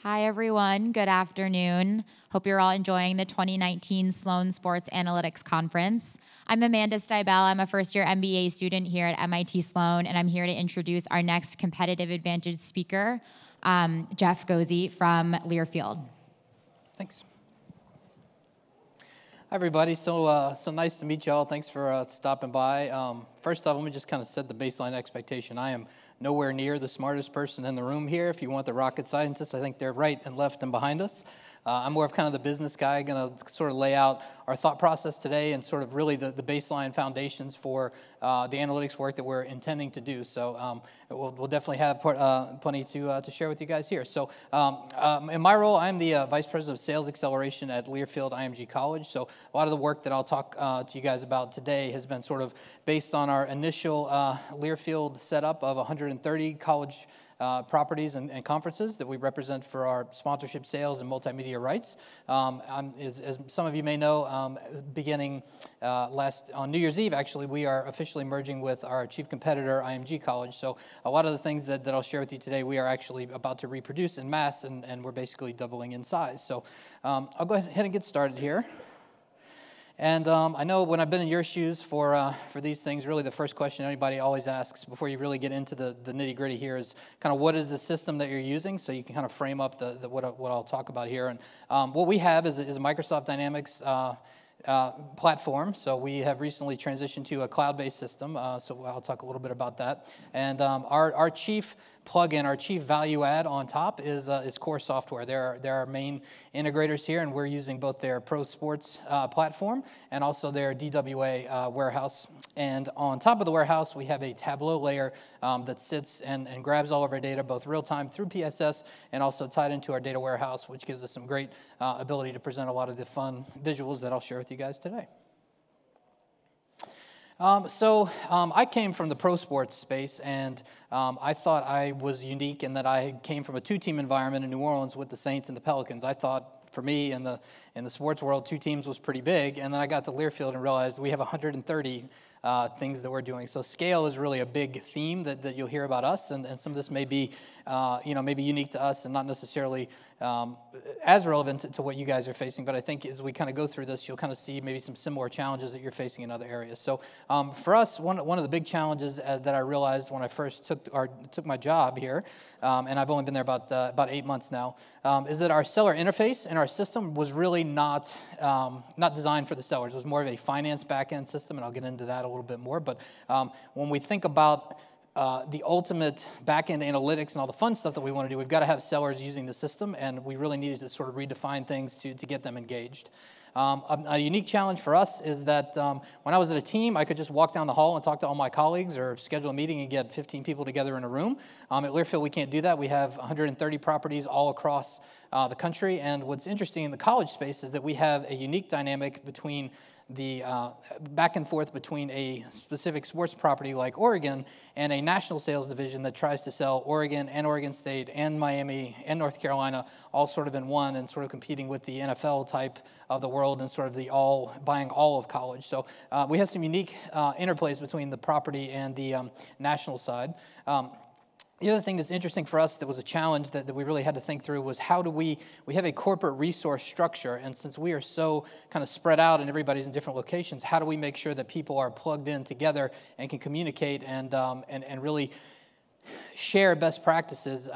Hi, everyone. Good afternoon. Hope you're all enjoying the 2019 Sloan Sports Analytics Conference. I'm Amanda Steibel. I'm a first-year MBA student here at MIT Sloan, and I'm here to introduce our next competitive advantage speaker, Jeff Gozzi from Learfield. Thanks. Hi, everybody. So nice to meet y'all. Thanks for stopping by. First off, let me just kind of set the baseline expectation. I am nowhere near the smartest person in the room here. If you want the rocket scientists, I think they're right and left and behind us. I'm more of kind of the business guy, going to sort of lay out our thought process today and sort of really the baseline foundations for the analytics work that we're intending to do. So we'll definitely have plenty to share with you guys here. So in my role, I'm the Vice President of Sales Acceleration at Learfield IMG College. So a lot of the work that I'll talk to you guys about today has been sort of based on our initial Learfield setup of 130 college properties and conferences that we represent for our sponsorship sales and multimedia rights. As some of you may know, beginning on New Year's Eve, actually, we are officially merging with our chief competitor, IMG College. So a lot of the things that I'll share with you today, we are actually about to reproduce in mass, and we're basically doubling in size. So I'll go ahead and get started here. And I know when I've been in your shoes for these things, really the first question anybody always asks before you really get into the nitty-gritty here is kind of what is the system that you're using, so you can kind of frame up what I'll talk about here. And what we have is a Microsoft Dynamics platform. So we have recently transitioned to a cloud-based system, so I'll talk a little bit about that. And our chief plugin, our chief value add on top is Core Software. They're our main integrators here, and we're using both their Pro Sports platform and also their DWA warehouse. And on top of the warehouse, we have a Tableau layer that sits and grabs all of our data, both real-time through PSS and also tied into our data warehouse, which gives us some great ability to present a lot of the fun visuals that I'll share with you guys today. I came from the pro sports space, and I thought I was unique in that I came from a two-team environment in New Orleans with the Saints and the Pelicans. I thought, for me, in the sports world, two teams was pretty big, and then I got to Learfield and realized we have 130 things that we're doing. So scale is really a big theme that you'll hear about us, and some of this may be, maybe unique to us and not necessarily as relevant to what you guys are facing. But I think as we kind of go through this, you'll kind of see maybe some similar challenges that you're facing in other areas. So for us, one of the big challenges that I realized when I first took my job here, and I've only been there about 8 months now, is that our seller interface and our system was really not designed for the sellers. It was more of a finance back-end system, and I'll get into that a little bit more. But when we think about the ultimate back-end analytics and all the fun stuff that we want to do, we've got to have sellers using the system, and we really needed to sort of redefine things to get them engaged. A unique challenge for us is that when I was at a team, I could just walk down the hall and talk to all my colleagues or schedule a meeting and get 15 people together in a room. At Learfield, we can't do that. We have 130 properties all across the country, and what's interesting in the college space is that we have a unique dynamic between the back and forth between a specific sports property like Oregon and a national sales division that tries to sell Oregon and Oregon State and Miami and North Carolina all sort of in one, and sort of competing with the NFL type of the world and sort of the buying all of college. So we have some unique interplays between the property and the national side. The other thing that's interesting for us that was a challenge that we really had to think through was how do we have a corporate resource structure, and since we are so kind of spread out and everybody's in different locations, how do we make sure that people are plugged in together and can communicate and really share best practices?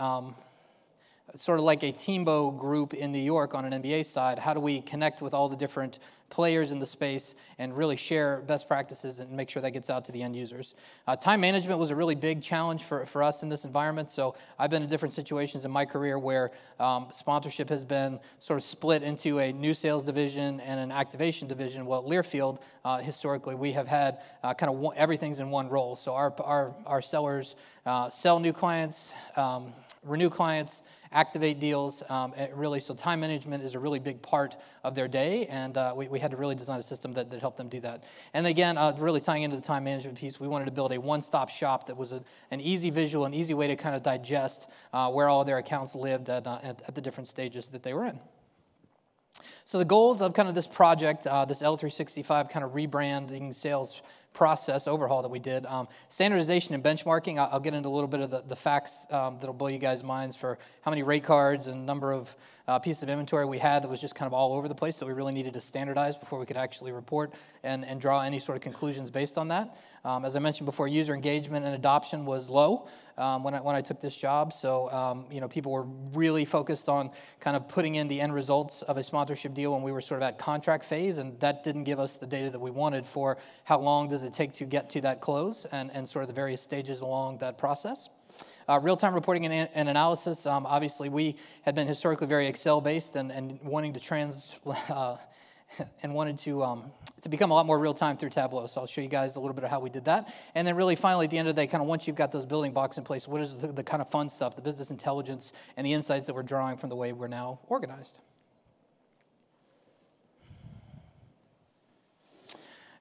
Sort of like a Teambo group in New York on an NBA side, how do we connect with all the different players in the space and really share best practices and make sure that gets out to the end users? Time management was a really big challenge for us in this environment. So I've been in different situations in my career where sponsorship has been sort of split into a new sales division and an activation division. Well, at Learfield, historically, we have had kind of everything's in one role. So our sellers sell new clients, renew clients, activate deals, really. So time management is a really big part of their day, and we had to really design a system that helped them do that. And again, really tying into the time management piece, we wanted to build a one-stop shop that was an easy visual, an easy way to kind of digest where all of their accounts lived at the different stages that they were in. So the goals of kind of this project, this L365 kind of rebranding sales process overhaul that we did. Standardization and benchmarking, I'll get into a little bit of the facts that'll blow you guys' minds for how many rate cards and number of pieces of inventory we had that was just kind of all over the place that we really needed to standardize before we could actually report and draw any sort of conclusions based on that. As I mentioned before, user engagement and adoption was low when I took this job. So, people were really focused on kind of putting in the end results of a sponsorship deal when we were sort of at contract phase, and that didn't give us the data that we wanted for how long does it take to get to that close and sort of the various stages along that process. Real-time reporting and analysis, obviously we had been historically very Excel-based and wanting to wanted to become a lot more real-time through Tableau. So I'll show you guys a little bit of how we did that. And then really finally at the end of the day, kind of once you've got those building blocks in place, what is the kind of fun stuff, the business intelligence and the insights that we're drawing from the way we're now organized.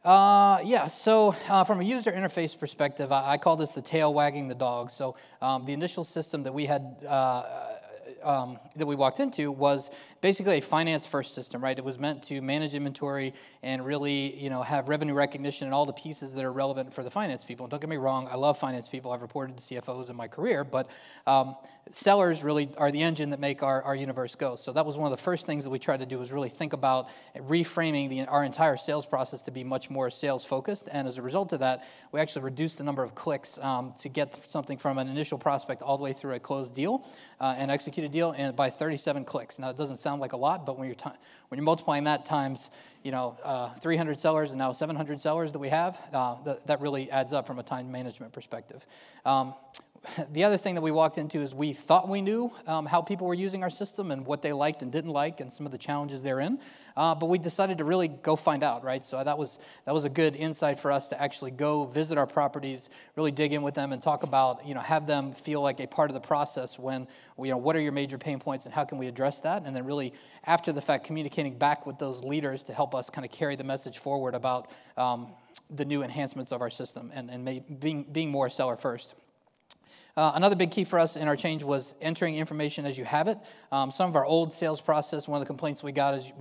So from a user interface perspective, I call this the tail wagging the dog. So the initial system that we had that we walked into was basically a finance-first system, right? It was meant to manage inventory and really, have revenue recognition and all the pieces that are relevant for the finance people. And don't get me wrong, I love finance people. I've reported to CFOs in my career, but sellers really are the engine that make our universe go. So that was one of the first things that we tried to do was really think about reframing our entire sales process to be much more sales-focused. And as a result of that, we actually reduced the number of clicks to get something from an initial prospect all the way through a closed deal and executed deal, and by 37 clicks. Now, it doesn't sound like a lot, but when you're multiplying that times 300 sellers and now 700 sellers that we have, that really adds up from a time management perspective. The other thing that we walked into is we thought we knew how people were using our system and what they liked and didn't like and some of the challenges therein, but we decided to really go find out, right? So that was a good insight for us to actually go visit our properties, really dig in with them and talk about, have them feel like a part of the process when, what are your major pain points and how can we address that? And then really, after the fact, communicating back with those leaders to help us kind of carry the message forward about the new enhancements of our system and being more seller first. Another big key for us in our change was entering information as you have it. Some of our old sales process, one of the complaints we got is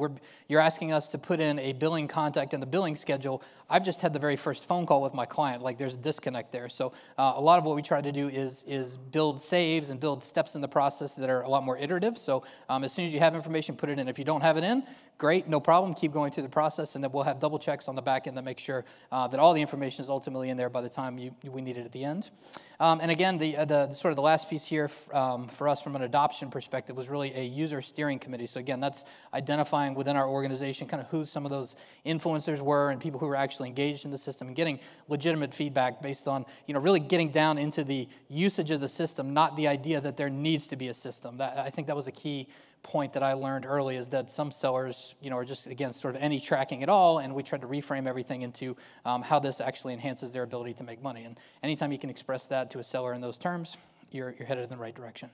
you're asking us to put in a billing contact and the billing schedule. I've just had the very first phone call with my client. Like there's a disconnect there. So a lot of what we try to do is build saves and build steps in the process that are a lot more iterative. So as soon as you have information, put it in. If you don't have it in, great, no problem. Keep going through the process, and then we'll have double checks on the back end that make sure that all the information is ultimately in there by the time we need it at the end. And again, the sort of the last piece here for us from an adoption perspective was really a user steering committee. So again, that's identifying within our organization kind of who some of those influencers were and people who were actually engaged in the system and getting legitimate feedback based on, really getting down into the usage of the system, not the idea that there needs to be a system. I think that was a key point that I learned early is that some sellers, are just, again, sort of any tracking at all, and we tried to reframe everything into how this actually enhances their ability to make money. And anytime you can express that to a seller in those terms, you're headed in the right direction.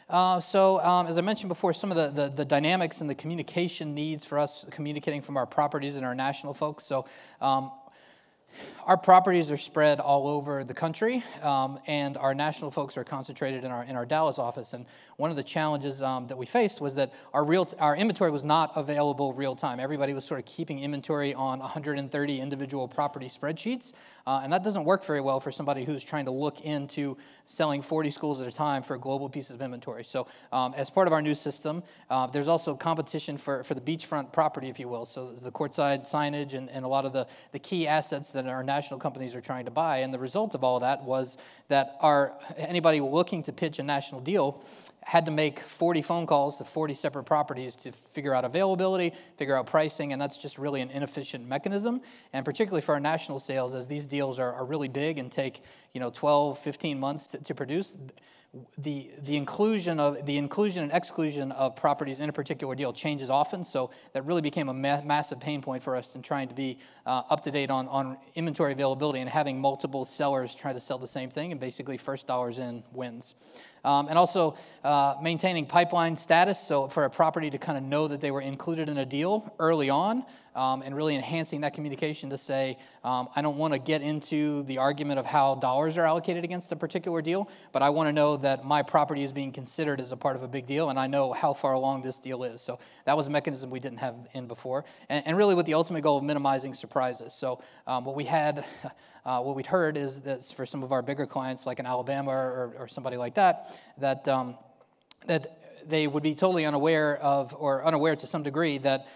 As I mentioned before, some of the dynamics and the communication needs for us communicating from our properties and our national folks. So our properties are spread all over the country, and our national folks are concentrated in our Dallas office. And one of the challenges that we faced was that our inventory was not available real time. Everybody was sort of keeping inventory on 130 individual property spreadsheets, and that doesn't work very well for somebody who's trying to look into selling 40 schools at a time for global pieces of inventory. So as part of our new system, there's also competition for the beachfront property, if you will. So the courtside signage and a lot of the key assets that our national companies are trying to buy. And the result of all that was that anybody looking to pitch a national deal had to make 40 phone calls to 40 separate properties to figure out availability, figure out pricing, and that's just really an inefficient mechanism. And particularly for our national sales, as these deals are really big and take 12, 15 months to produce, the inclusion and exclusion of properties in a particular deal changes often, so that really became a massive pain point for us in trying to be up to date on inventory availability and having multiple sellers try to sell the same thing, and basically first dollars in wins. And also, maintaining pipeline status, so for a property to kind of know that they were included in a deal early on, and really enhancing that communication to say, I don't want to get into the argument of how dollars are allocated against a particular deal, but I want to know that my property is being considered as a part of a big deal, and I know how far along this deal is. So that was a mechanism we didn't have in before, and really with the ultimate goal of minimizing surprises. So what we'd heard is that for some of our bigger clients, like in Alabama or somebody like that, that they would be totally unaware of, or unaware to some degree, that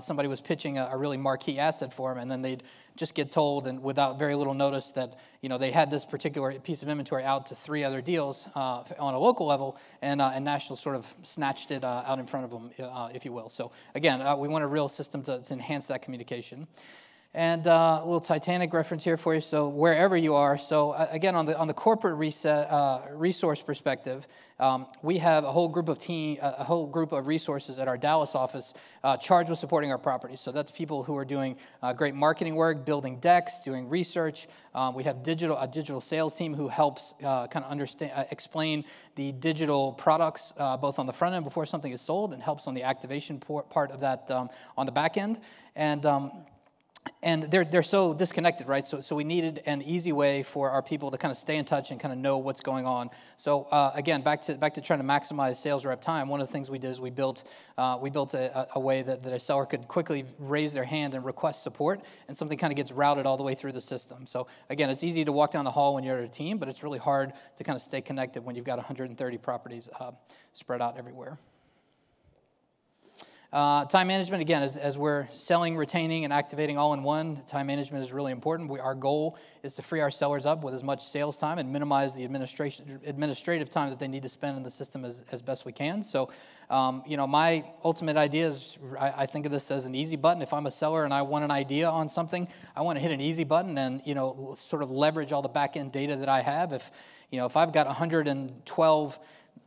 somebody was pitching a really marquee asset for them, and then they'd just get told, and without very little notice, that they had this particular piece of inventory out to 3 other deals on a local level, and National sort of snatched it out in front of them, if you will. So again, we want a real system to enhance that communication. And a little Titanic reference here for you. So wherever you are, so again on the corporate resource perspective, we have a whole group of resources at our Dallas office charged with supporting our properties. So that's people who are doing great marketing work, building decks, doing research. We have a digital sales team who helps kind of explain the digital products both on the front end before something is sold, and helps on the activation part of that on the back end. And they're so disconnected, right? So we needed an easy way for our people to kind of stay in touch and kind of know what's going on. So again, back to trying to maximize sales rep time. One of the things we did is we built a way that a seller could quickly raise their hand and request support, and something kind of gets routed all the way through the system. So again, it's easy to walk down the hall when you're at a team, but it's really hard to kind of stay connected when you've got 130 properties spread out everywhere. Time management, again, as we're selling, retaining, and activating all in one, time management is really important. Our goal is to free our sellers up with as much sales time and minimize the administrative time that they need to spend in the system as best we can. So, my ultimate idea is, I think of this as an easy button. If I'm a seller and I want an idea on something, I want to hit an easy button and, sort of leverage all the back-end data that I have. If I've got 112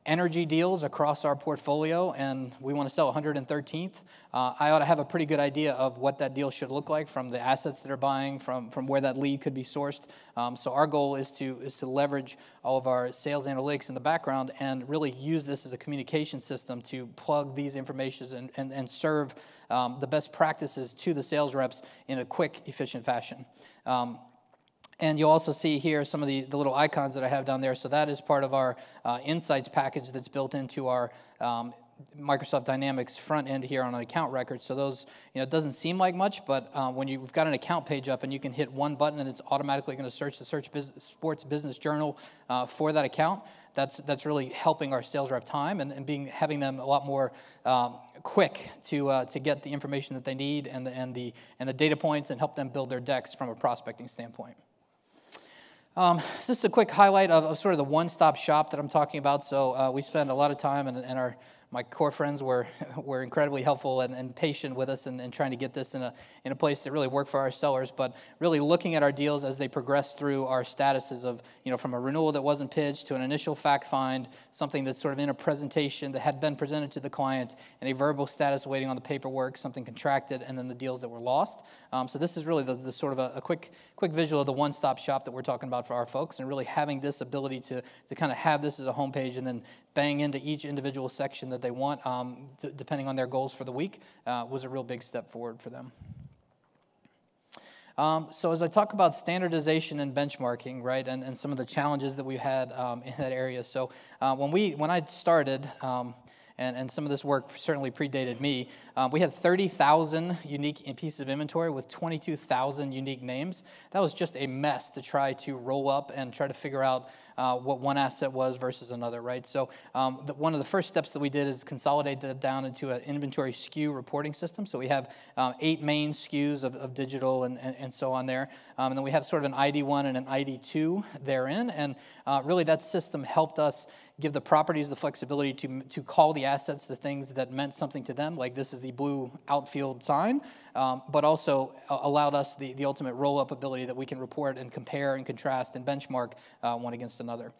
energy deals across our portfolio and we want to sell 113th, I ought to have a pretty good idea of what that deal should look like from the assets that are buying, from where that lead could be sourced. So our goal is to leverage all of our sales analytics in the background and really use this as a communication system to plug these informations and serve the best practices to the sales reps in a quick, efficient fashion. And you'll also see here some of the little icons that I have down there. So that is part of our Insights package that's built into our Microsoft Dynamics front end here on an account record. So those, it doesn't seem like much, but when you've got an account page up and you can hit one button and it's automatically going to search the Sports Business Journal for that account, that's really helping our sales rep time and having them a lot more quick to get the information that they need and the data points, and help them build their decks from a prospecting standpoint. This is a quick highlight of sort of the one-stop shop that I'm talking about. So we spend a lot of time, and my core friends were incredibly helpful and patient with us and trying to get this in a place that really worked for our sellers, but really looking at our deals as they progress through our statuses of, from a renewal that wasn't pitched to an initial fact find, something that's sort of in a presentation that had been presented to the client, and a verbal status waiting on the paperwork, something contracted, and then the deals that were lost. So this is really the sort of a quick visual of the one-stop shop that we're talking about for our folks, and really having this ability to kind of have this as a homepage and then bang into each individual section that they want, depending on their goals for the week, was a real big step forward for them. So as I talk about standardization and benchmarking, right, and some of the challenges that we had in that area. So when I started, and some of this work certainly predated me, we had 30,000 unique pieces of inventory with 22,000 unique names. That was just a mess to try to roll up and try to figure out what one asset was versus another, right? So one of the first steps that we did is consolidate that down into an inventory SKU reporting system. So we have 8 main SKUs of digital and so on there. And then we have sort of an ID1 and an ID2 therein. And really that system helped us give the properties the flexibility to call the assets the things that meant something to them, like this is the blue outfield sign, but also allowed us the ultimate roll-up ability that we can report and compare and contrast and benchmark one against another.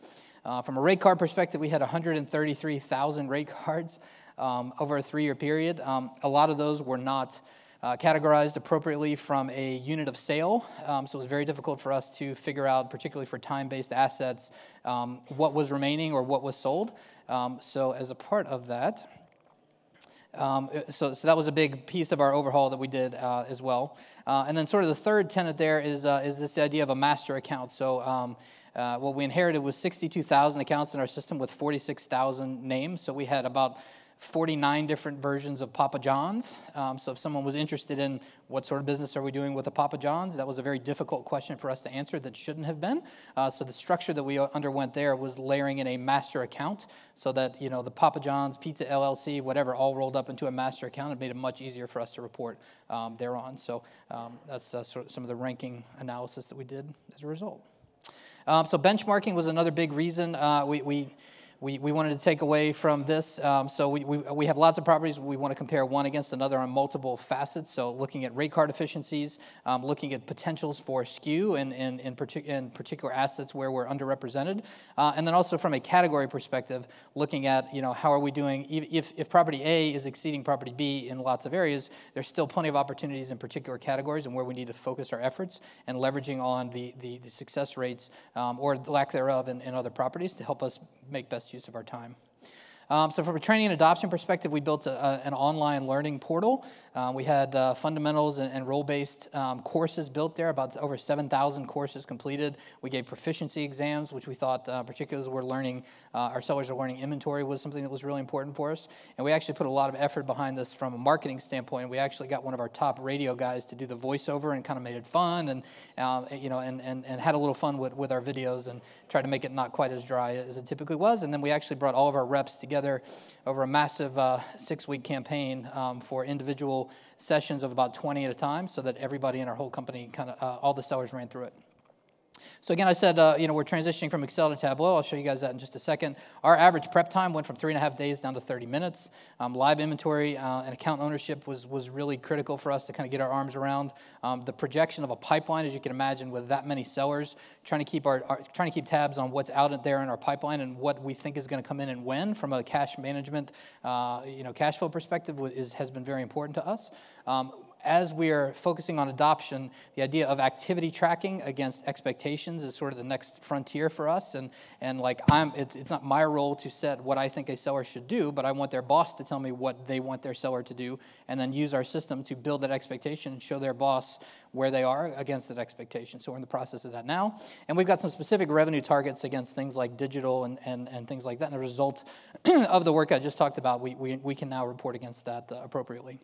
From a rate card perspective, we had 133,000 rate cards over a 3-year period. A lot of those were not categorized appropriately from a unit of sale. So it was very difficult for us to figure out, particularly for time-based assets, what was remaining or what was sold. So as a part of that, so that was a big piece of our overhaul that we did as well. And then sort of the third tenet there is this idea of a master account. So what we inherited was 62,000 accounts in our system with 46,000 names. So we had about 49 different versions of Papa John's. So if someone was interested in what sort of business are we doing with a Papa John's, that was a very difficult question for us to answer that shouldn't have been. So the structure that we underwent there was layering in a master account so that, the Papa John's, Pizza LLC, whatever, all rolled up into a master account. It made it much easier for us to report thereon. So that's sort of some of the ranking analysis that we did as a result. So benchmarking was another big reason we wanted to take away from this. So we have lots of properties. We want to compare one against another on multiple facets. So looking at rate card efficiencies, looking at potentials for skew in particular assets where we're underrepresented. And then also from a category perspective, looking at, how are we doing? If property A is exceeding property B in lots of areas, there's still plenty of opportunities in particular categories and where we need to focus our efforts and leveraging on the success rates or the lack thereof in other properties to help us make best use of our time. So from a training and adoption perspective, we built an online learning portal. We had fundamentals and role-based courses built there, about over 7,000 courses completed. We gave proficiency exams, which we thought, particularly as we're learning, our sellers are learning inventory was something that was really important for us. And we actually put a lot of effort behind this from a marketing standpoint. We actually got one of our top radio guys to do the voiceover and kind of made it fun and had a little fun with our videos and tried to make it not quite as dry as it typically was. And then we actually brought all of our reps together over a massive 6-week campaign for individual sessions of about 20 at a time so that everybody in our whole company, all the sellers ran through it. So again, I said, we're transitioning from Excel to Tableau. I'll show you guys that in just a second. Our average prep time went from 3.5 days down to 30 minutes. Live inventory and account ownership was really critical for us to kind of get our arms around. The projection of a pipeline, as you can imagine, with that many sellers, trying to keep tabs on what's out there in our pipeline and what we think is going to come in and when from a cash management, cash flow perspective has been very important to us. As we are focusing on adoption, the idea of activity tracking against expectations is sort of the next frontier for us. And it's not my role to set what I think a seller should do, but I want their boss to tell me what they want their seller to do, and then use our system to build that expectation and show their boss where they are against that expectation. So we're in the process of that now. And we've got some specific revenue targets against things like digital and things like that. And a result of the work I just talked about, we can now report against that appropriately.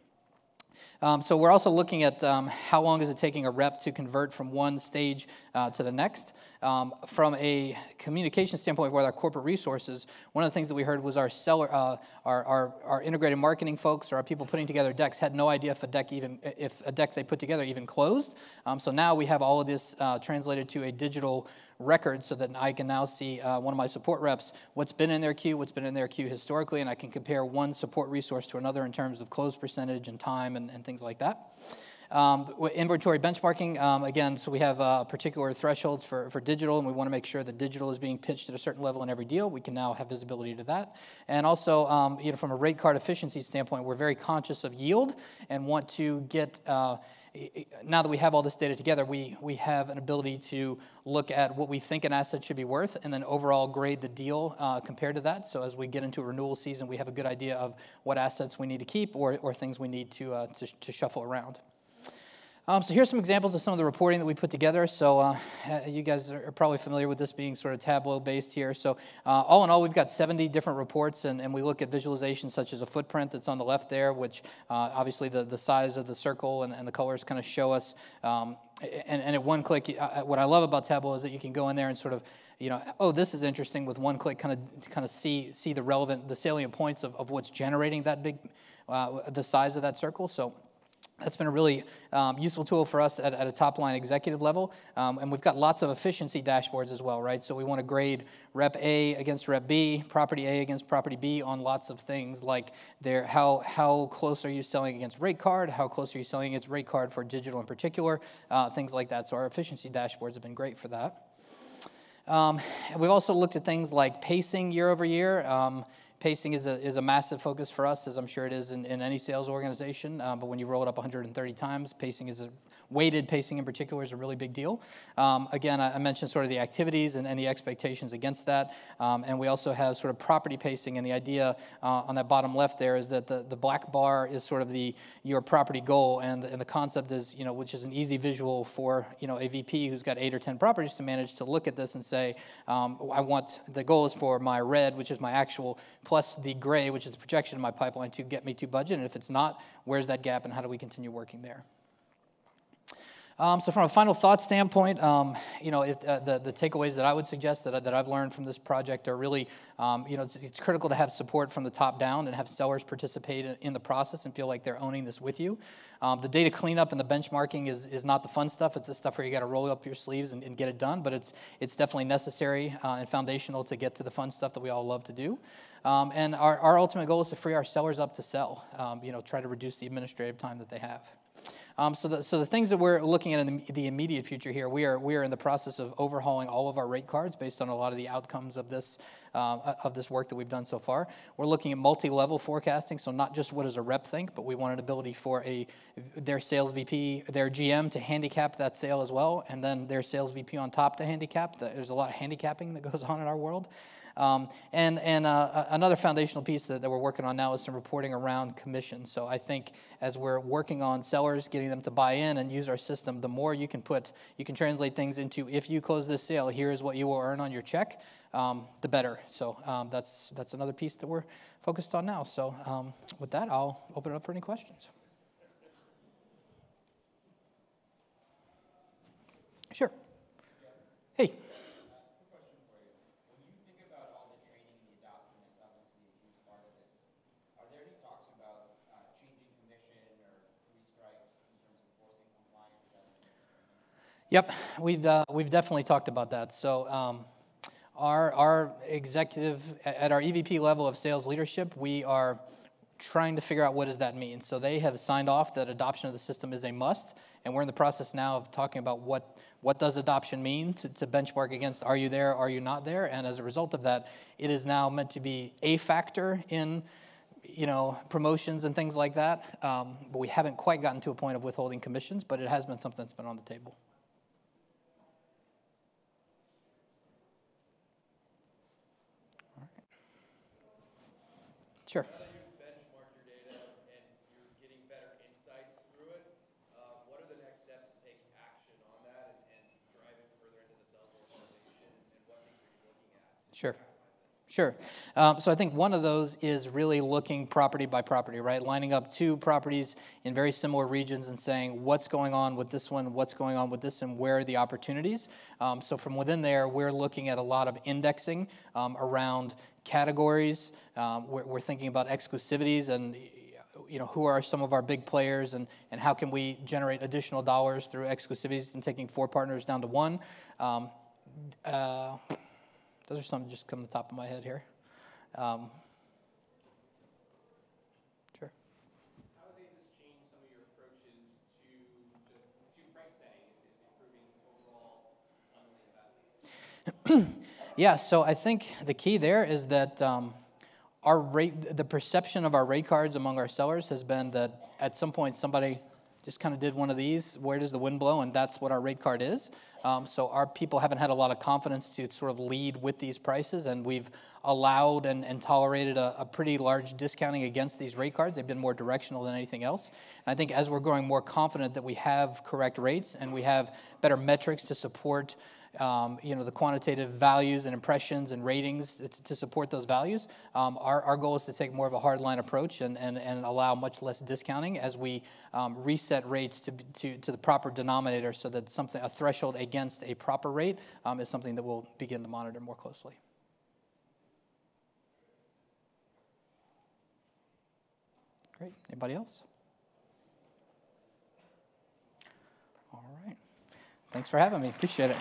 So we're also looking at how long is it taking a rep to convert from one stage to the next. From a communication standpoint with our corporate resources, one of the things that we heard was our seller, our integrated marketing folks or our people putting together decks had no idea if a deck they put together even closed. So now we have all of this translated to a digital record so that I can now see one of my support reps, what's been in their queue historically, and I can compare one support resource to another in terms of close percentage and time and things like that. Inventory benchmarking, again, so we have particular thresholds for digital, and we want to make sure that digital is being pitched at a certain level in every deal. We can now have visibility to that. And also, from a rate card efficiency standpoint, we're very conscious of yield and want to get, now that we have all this data together, we have an ability to look at what we think an asset should be worth and then overall grade the deal compared to that. So as we get into a renewal season, we have a good idea of what assets we need to keep or things we need to shuffle around. So here's some examples of some of the reporting that we put together. So you guys are probably familiar with this being sort of Tableau-based here. So all in all, we've got 70 different reports, and we look at visualizations such as a footprint that's on the left there, which obviously the size of the circle and the colors kind of show us. And at one click, what I love about Tableau is that you can go in there and sort of, oh, this is interesting with one click, kind of see the salient points of what's generating that big, the size of that circle. So that's been a really useful tool for us at a top-line executive level. And we've got lots of efficiency dashboards as well, right? So we want to grade rep A against rep B, property A against property B on lots of things like how close are you selling against rate card, how close are you selling against rate card for digital in particular, things like that. So our efficiency dashboards have been great for that. We've also looked at things like pacing year over year. Pacing is a massive focus for us, as I'm sure it is in any sales organization. But when you roll it up 130 times, weighted pacing in particular is a really big deal. Again, I mentioned sort of the activities and the expectations against that. And we also have sort of property pacing, and the idea on that bottom left there is that the black bar is sort of your property goal, and the concept is, which is an easy visual for, a VP who's got 8 or 10 properties to manage to look at this and say, the goal is for my red, which is my actual, plus the gray, which is the projection in my pipeline, to get me to budget. And if it's not, where's that gap and how do we continue working there? So from a final thought standpoint, the takeaways that I would suggest that I've learned from this project are really, it's critical to have support from the top down and have sellers participate in the process and feel like they're owning this with you. The data cleanup and the benchmarking is not the fun stuff. It's the stuff where you got to roll up your sleeves and get it done, but it's definitely necessary and foundational to get to the fun stuff that we all love to do. And our ultimate goal is to free our sellers up to sell, try to reduce the administrative time that they have. So the things that we're looking at in the immediate future here, we are in the process of overhauling all of our rate cards based on a lot of the outcomes of this work that we've done so far. We're looking at multi-level forecasting, so not just what does a rep think, but we want an ability for their sales VP, their GM to handicap that sale as well, and then their sales VP on top to handicap. There's a lot of handicapping that goes on in our world. Another foundational piece that we're working on now is some reporting around commissions. So I think as we're working on sellers, getting them to buy in and use our system, the more you can translate things into, if you close this sale, here's what you will earn on your check, the better. So that's another piece that we're focused on now. So with that, I'll open it up for any questions. Sure. Hey. Yep, we've definitely talked about that. So our executive, at our EVP level of sales leadership, we are trying to figure out what does that mean. So they have signed off that adoption of the system is a must, and we're in the process now of talking about what does adoption mean to benchmark against, are you there, are you not there? And as a result of that, it is now meant to be a factor in promotions and things like that. But we haven't quite gotten to a point of withholding commissions, but it has been something that's been on the table. Sure. Now that you've benchmarked your data and you're getting better insights through it, what are the next steps to take action on that and drive it further into the sales organization, and what things are you looking at to Sure. maximize it? Sure. So I think one of those is really looking property by property, right? Lining up 2 properties in very similar regions and saying what's going on with this one, what's going on with this, and where are the opportunities. So from within there, we're looking at a lot of indexing around categories. We're thinking about exclusivities and who are some of our big players and how can we generate additional dollars through exclusivities and taking 4 partners down to 1. Those are some that just come to the top of my head here. Sure. How has this changed some of your approaches to price setting and improving overall investments? Yeah, so I think the key there is that the perception of our rate cards among our sellers has been that at some point somebody just kind of did one of these, where does the wind blow, and that's what our rate card is. So our people haven't had a lot of confidence to sort of lead with these prices, and we've allowed and tolerated a pretty large discounting against these rate cards. They've been more directional than anything else. And I think as we're growing more confident that we have correct rates and we have better metrics to support the quantitative values and impressions and ratings to support those values. Our goal is to take more of a hardline approach and allow much less discounting as we reset rates to the proper denominator, so that a threshold against a proper rate is something that we'll begin to monitor more closely. Great. Anybody else? All right. Thanks for having me. Appreciate it.